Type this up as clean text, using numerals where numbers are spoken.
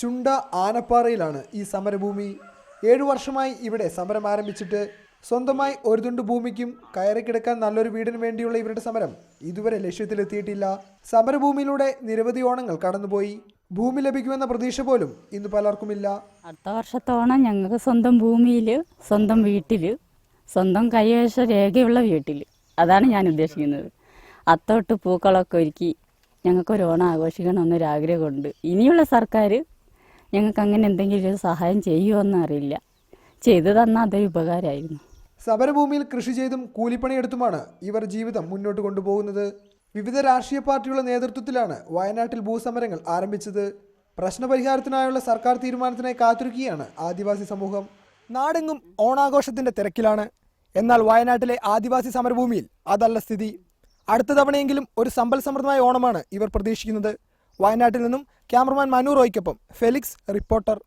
ചുണ്ട ആനപ്പാറയിലാണ് ഈ സമരഭൂമി. 7 വർഷമായി ഇവിടെ സമരം ആരംഭിച്ചിട്ട്. സ്വന്തമായി ഒരു തുണ്ട് ഭൂമിക്കും കയറിക്കിടക്കാൻ നല്ലൊരു വീടിന് വേണ്ടിയുള്ള ഇവരുടെ സമരം ഇതുവരെ ലക്ഷ്യത്തിലെത്തിയിട്ടില്ല. സമരഭൂമിയിലൂടെ നിരവധി ഓണങ്ങൾ കടന്നുപോയി. ഭൂമി ലഭിക്കുമെന്ന പ്രതീക്ഷ പോലും ഇന്ന് പലർക്കുമില്ല. അടുത്ത വർഷത്തെ ഓണം ഞങ്ങൾക്ക് സ്വന്തം ഭൂമിയിൽ, സ്വന്തം വീട്ടിൽ, സ്വന്തം കൈവശ രേഖയുള്ള വീട്ടിൽ, അതാണ് ഞാൻ ഉദ്ദേശിക്കുന്നത്. അത്തോട്ട് പൂക്കളൊക്കെ ഒരുക്കി ഞങ്ങൾക്കൊരു ഓണം ആഘോഷിക്കണമെന്നൊരാഗ്രഹമുണ്ട്. ഇനിയുള്ള സർക്കാർ ഞങ്ങൾക്ക് അങ്ങനെ എന്തെങ്കിലും ഒരു സഹായം ചെയ്യുമോ അറിയില്ല. ചെയ്തു തന്നാൽ അതൊരു ഉപകാരമായിരുന്നു. സമരഭൂമിയിൽ കൃഷി ചെയ്തും കൂലിപ്പണിയെടുത്തുമാണ് ഇവർ ജീവിതം മുന്നോട്ട് കൊണ്ടുപോകുന്നത്. വിവിധ രാഷ്ട്രീയ പാർട്ടികളുടെ നേതൃത്വത്തിലാണ് വയനാട്ടിൽ ഭൂസമരങ്ങൾ ആരംഭിച്ചത്. പ്രശ്നപരിഹാരത്തിനായുള്ള സർക്കാർ തീരുമാനത്തിനായി കാത്തിരിക്കുകയാണ് ആദിവാസി സമൂഹം. നാടെങ്ങും ഓണാഘോഷത്തിന്റെ തിരക്കിലാണ്. എന്നാൽ വയനാട്ടിലെ ആദിവാസി സമരഭൂമിയിൽ അതല്ല സ്ഥിതി. അടുത്ത തവണയെങ്കിലും ഒരു സമ്പൽ സമൃദ്ധമായ ഓണമാണ് ഇവർ പ്രതീക്ഷിക്കുന്നത്. വയനാട്ടിൽ നിന്നും ക്യാമറമാൻ മനു റോയ്ക്കൊപ്പം ഫെലിക്സ്, റിപ്പോർട്ടർ.